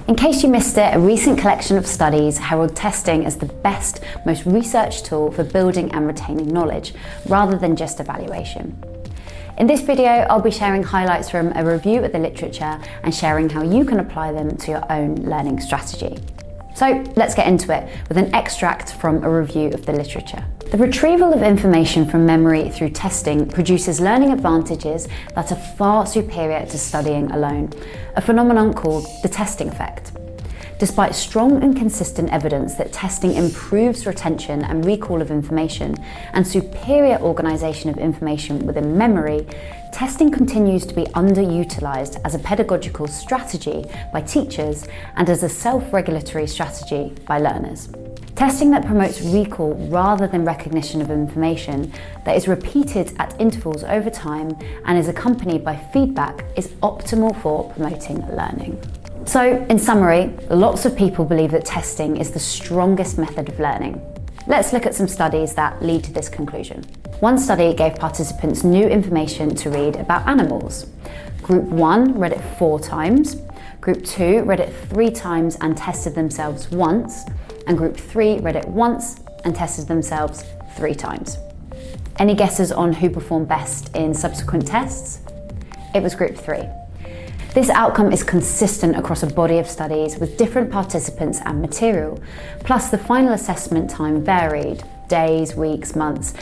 In case you missed it, a recent collection of studies herald testing as the best, most researched tool for building and retaining knowledge, rather than just evaluation. In this video, I'll be sharing highlights from a review of the literature and sharing how you can apply them to your own learning strategy. So let's get into it with an extract from a review of the literature. The retrieval of information from memory through testing produces learning advantages that are far superior to studying alone, a phenomenon called the testing effect. Despite strong and consistent evidence that testing improves retention and recall of information and superior organisation of information within memory, testing continues to be underutilised as a pedagogical strategy by teachers and as a self-regulatory strategy by learners. Testing that promotes recall rather than recognition of information, that is repeated at intervals over time and is accompanied by feedback, is optimal for promoting learning. So, in summary, lots of people believe that testing is the strongest method of learning. Let's look at some studies that lead to this conclusion. One study gave participants new information to read about animals. Group 1 read it 4 times, Group 2 read it 3 times and tested themselves once, and Group 3 read it once and tested themselves 3 times. Any guesses on who performed best in subsequent tests? It was Group 3. This outcome is consistent across a body of studies with different participants and material, plus the final assessment time varied, days, weeks, months.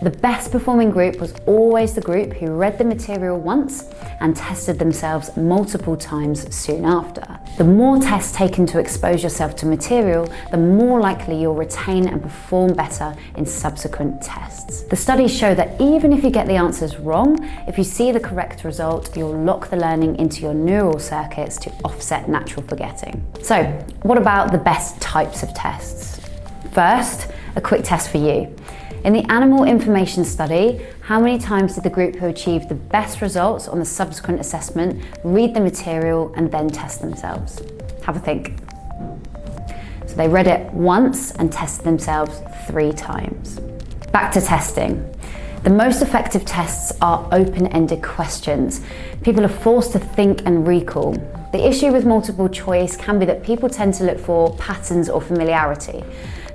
The best performing group was always the group who read the material once and tested themselves multiple times soon after. The more tests taken to expose yourself to material, the more likely you'll retain and perform better in subsequent tests. The studies show that even if you get the answers wrong, if you see the correct result, you'll lock the learning into your neural circuits to offset natural forgetting. So, what about the best types of tests? First, a quick test for you. In the animal information study, how many times did the group who achieved the best results on the subsequent assessment read the material and then test themselves? Have a think. So they read it once and tested themselves 3 times. Back to testing. The most effective tests are open-ended questions. People are forced to think and recall. The issue with multiple choice can be that people tend to look for patterns or familiarity.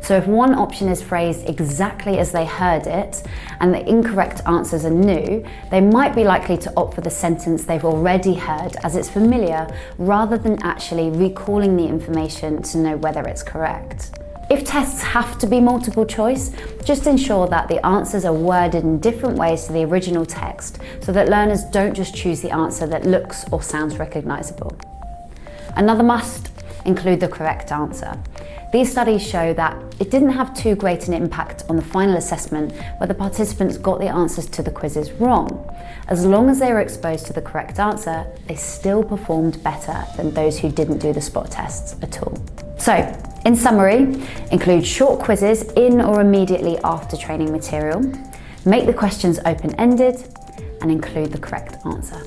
So if one option is phrased exactly as they heard it and the incorrect answers are new, they might be likely to opt for the sentence they've already heard as it's familiar rather than actually recalling the information to know whether it's correct. If tests have to be multiple choice, just ensure that the answers are worded in different ways to the original text so that learners don't just choose the answer that looks or sounds recognisable. Another must: include the correct answer. These studies show that it didn't have too great an impact on the final assessment where the participants got the answers to the quizzes wrong. As long as they were exposed to the correct answer, they still performed better than those who didn't do the spot tests at all. So, in summary, include short quizzes in or immediately after training material, make the questions open-ended, and include the correct answer.